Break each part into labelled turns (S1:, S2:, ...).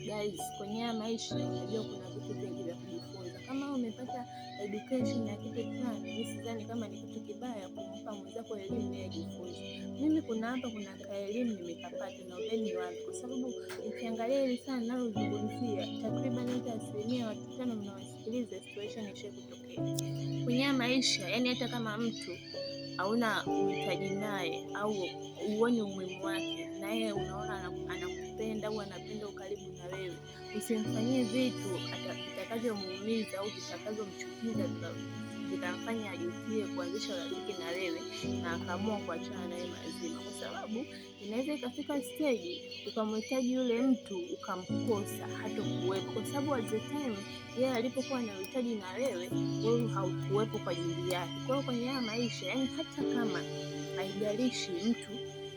S1: Guys, kwenye haya maisha unajua kuna vitu vingi vya kujifunza. Kama umepata education ya kitu fulani, mimi sidhani kama ni kitu kibaya kumpa mwenzako elimu ya ajifunze. Mimi kuna kaelimu nimekapata na ubeni wangu, kwa sababu ukiangalia hili sana nalozungumzia, takriban hata 5% mnaosikiliza situation ishe kutokea kwenye haya maisha. Yani hata kama mtu hauna uhitaji naye au uone umuhimu wake, na yeye unaona anakupenda au anapenda ukaribu na wewe, usimfanyie vitu vitakavyomuumiza au vitakavyomchukiza vitamfanya ajutie kuanzisha urafiki na wewe na akaamua kuachana naye mazima, kwa sababu inaweza ikafika stage ukamhitaji yule mtu ukamkosa hata kuwepo, kwa sababu at the time yeye alipokuwa na uhitaji na wewe haukuwepo kwa ajili yake. Kwa hiyo kwenye haya maisha, yani hata kama haijalishi mtu,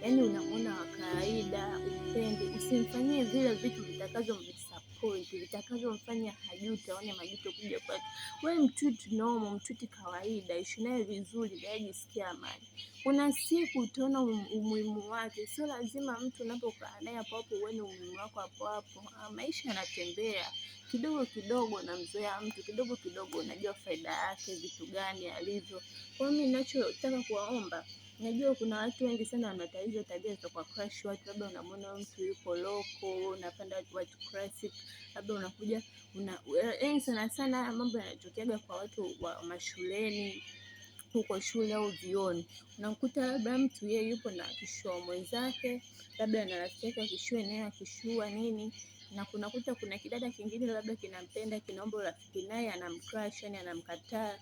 S1: yani unamwona wa kawaida, upende, usimfanyie vile vitu vitakavyomdisappoint, vitakavyomfanya hajute, aone majuto kuja kwake. Wewe mtuti normal, mtuti kawaida, ishi naye vizuri, naye jisikia amani. Kuna siku utaona umuhimu wake. Sio lazima mtu unapokaa naye hapo hapo uone umuhimu wako hapo hapo. Maisha yanatembea kidogo kidogo, na mzoea mtu kidogo kidogo, unajua faida yake, vitu gani alivyo. Kwa mimi ninachotaka kuwaomba, najua kuna watu wengi sana wanataka hizo tabia za kwa crush watu, labda unamwona mtu yuko loko, unapenda watu classic, labda unakuja sana sana mambo yanatokeaga kwa watu wa mashuleni, huko shule au vioni. Unakuta labda mtu yeye yupo na akishua mwenzake, labda na rafiki yake akishua naye akishua nini, na kunakuta kuna kidada kingine labda kinampenda, kinaomba urafiki naye, anamcrush, yani anamkataa,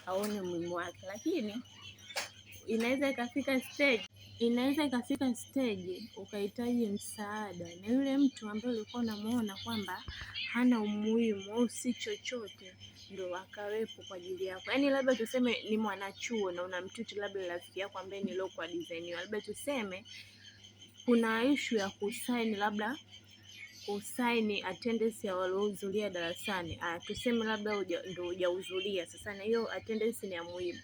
S1: aone umuhimu wake. Lakini inaweza ikafika stage ukahitaji msaada na yule mtu ambaye ulikuwa unamuona kwamba hana umuhimu au si chochote, ndo akawepo kwa ajili yako. Yani labda tuseme ni mwanachuo na unamtuti labda rafiki yako ambaye ni local design, labda tuseme kuna issue ya kusaini, labda kusaini attendance ya waliohudhuria darasani. Tuseme labda ndo hujahudhuria, sasa na hiyo attendance ni ya muhimu.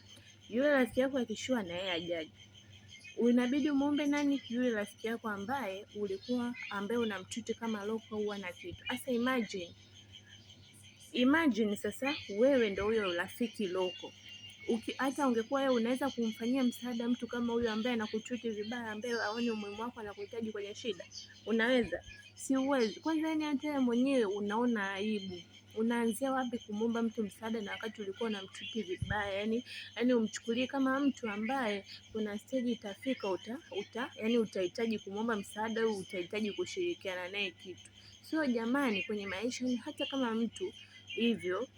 S1: Yule rafiki yako akishua na yeye ajaji, unabidi muombe nani? Yule rafiki yako ambaye unamtuti kama loko huwa na kitu. Sasa imagine sasa wewe ndo huyo rafiki loko. Hata ungekuwa wewe unaweza kumfanyia msaada mtu kama huyo ambaye anakututi vibaya, ambaye aone umuhimu wako, anakuhitaji kwenye shida? Unaweza? Si uwezi. Kwanza yani hata wewe mwenyewe unaona aibu. Unaanzia wapi kumwomba mtu msaada na wakati ulikuwa unamtuti vibaya? Yani umchukulie kama mtu ambaye kuna stage itafika yani utahitaji kumwomba msaada au utahitaji kushirikiana naye kitu. Sio jamani, kwenye maisha hata kama mtu hivyo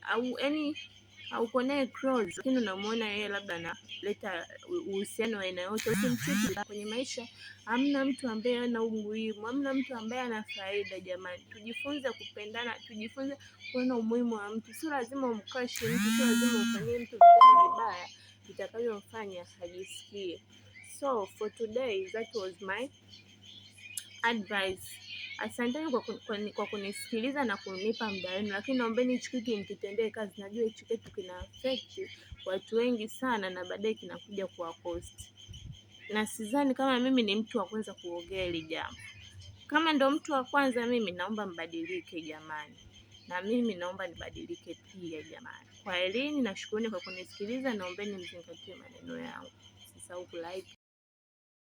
S1: au naye close, lakini unamuona yeye labda analeta uhusiano wa aina yote, usimchuki. Kwenye maisha hamna mtu ambaye ana umuhimu, hamna mtu ambaye ana faida. Jamani, tujifunze kupendana, tujifunze kuona umuhimu wa mtu. Sio lazima umcrush mtu, sio lazima ufanyie mtu vitu vibaya vitakavyomfanya hajisikie. So for today, that was my advice. Asanteni kwa kunisikiliza na kunipa muda wenu, lakini naombeni hichi kitu mkitendee kazi. Najua hichi kitu kina affect watu wengi sana na baadaye kinakuja kuwa cost. Na sidhani kama mimi ni mtu wa kwanza kuongea hili jambo. Kama ndo mtu wa kwanza, mimi naomba mbadilike jamani. Na mimi naomba nibadilike pia jamani. Kwa elini na shukrani kwa kunisikiliza, naombeni mzingatie maneno yangu. Usisahau kulike.